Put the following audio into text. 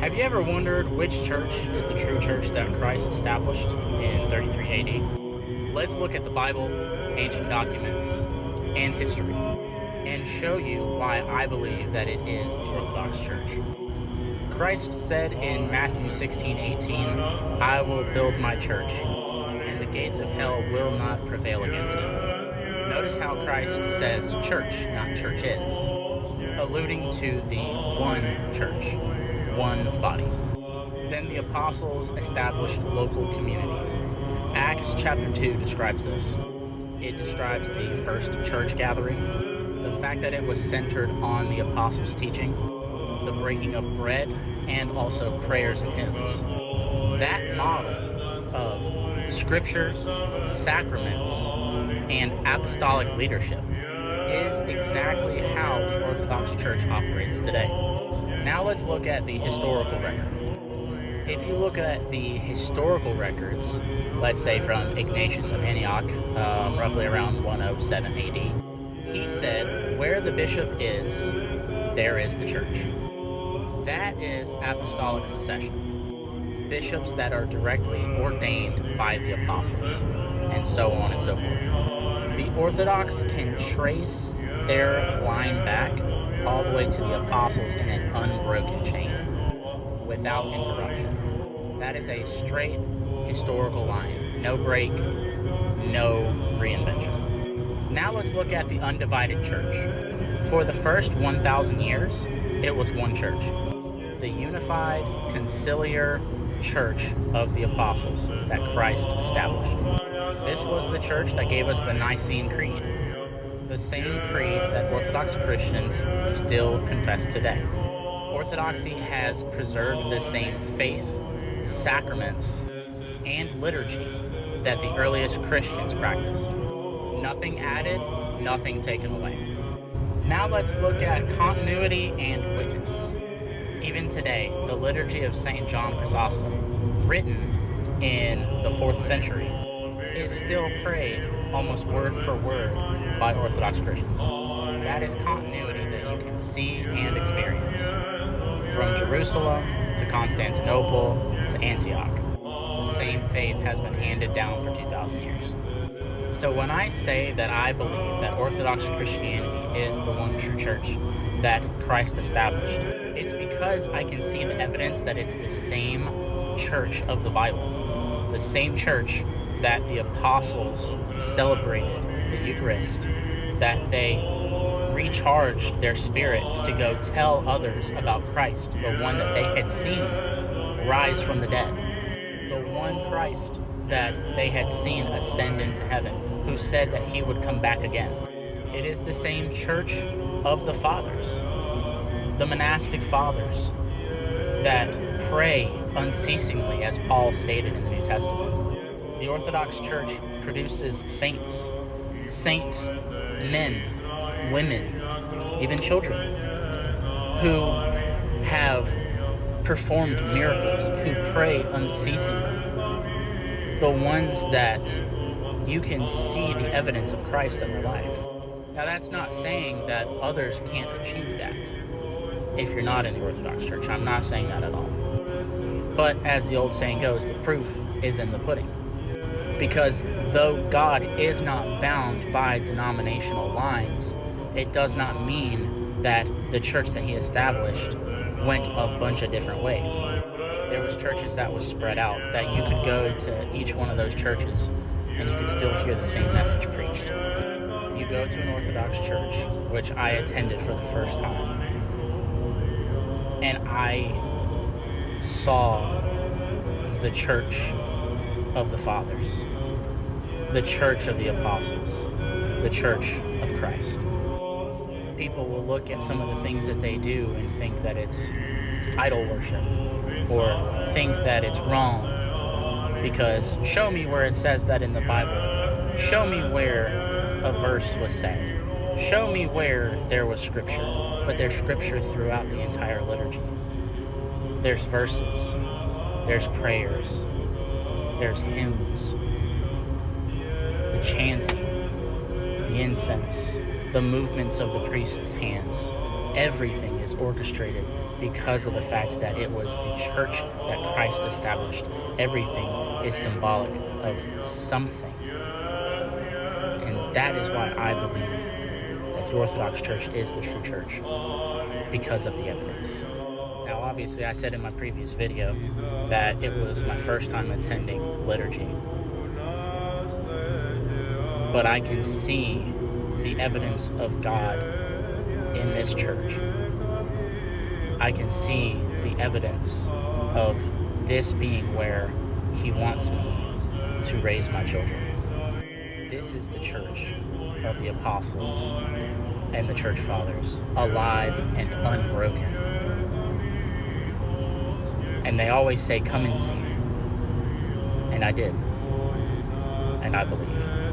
Have you ever wondered which church is the true church that Christ established in 33 AD? Let's look at the Bible, ancient documents, and history, and show you why I believe that it is the Orthodox Church. Christ said in Matthew 16:18, "I will build my church, and the gates of hell will not prevail against it." Notice how Christ says church, not churches, alluding to the one church, one body. Then the apostles established local communities. Acts chapter 2 describes this. It describes the first church gathering, the fact that it was centered on the apostles' teaching, the breaking of bread, and also prayers and hymns. That model of scripture, sacraments, and apostolic leadership is exactly how the Orthodox Church operates today. Now let's look at the historical record. If you look at the historical records, let's say from Ignatius of Antioch, roughly around 107 AD, he said, "Where the bishop is, there is the church." That is apostolic succession. Bishops that are directly ordained by the apostles, and so on and so forth. The Orthodox can trace their line back all the way to the apostles in an unbroken chain, without interruption. That is a straight historical line. No break, no reinvention. Now let's look at the undivided church. For the first 1,000 years, it was one church. The unified conciliar church of the apostles that Christ established. This was the church that gave us the Nicene Creed, the same creed that Orthodox Christians still confess today. Orthodoxy has preserved the same faith, sacraments, and liturgy that the earliest Christians practiced. Nothing added, nothing taken away. Now let's look at continuity and witness. Even today, the liturgy of St. John Chrysostom, written in the 4th century, is still prayed almost word for word by Orthodox Christians. That is continuity that you can see and experience. From Jerusalem to Constantinople to Antioch, the same faith has been handed down for 2,000 years. So when I say that I believe that Orthodox Christianity is the one true church that Christ established, it's because I can see the evidence that it's the same church of the Bible, the same church that the apostles celebrated the Eucharist, that they recharged their spirits to go tell others about Christ, the one that they had seen rise from the dead, the one Christ that they had seen ascend into heaven, who said that he would come back again. It is the same church of the fathers, the monastic fathers, that pray unceasingly, as Paul stated in the New Testament. The Orthodox Church produces saints, men, women, even children, who have performed miracles, who pray unceasingly. The ones that you can see the evidence of Christ in their life. Now that's not saying that others can't achieve that if you're not in the Orthodox Church. I'm not saying that at all. But as the old saying goes, the proof is in the pudding. Because though God is not bound by denominational lines, it does not mean that the church that he established went a bunch of different ways. There was churches that was spread out, that you could go to each one of those churches and you could still hear the same message preached. You go to an Orthodox church, which I attended for the first time, and I saw the church of the fathers, the church of the apostles, the church of Christ. People will look at some of the things that they do and think that it's idol worship, or think that it's wrong, because show me where it says that in the Bible. Show me where a verse was said. Show me where there was scripture. But there's scripture throughout the entire liturgy. There's verses, there's prayers, there's hymns, the chanting, the incense, the movements of the priest's hands. Everything is orchestrated because of the fact that it was the church that Christ established. Everything is symbolic of something. And that is why I believe that the Orthodox Church is the true church, because of the evidence. Now, obviously, I said in my previous video that it was my first time attending liturgy. But I can see the evidence of God in this church. I can see the evidence of this being where He wants me to raise my children. This is the church of the apostles and the church fathers, alive and unbroken. And they always say, come and see. And I did. And I believe.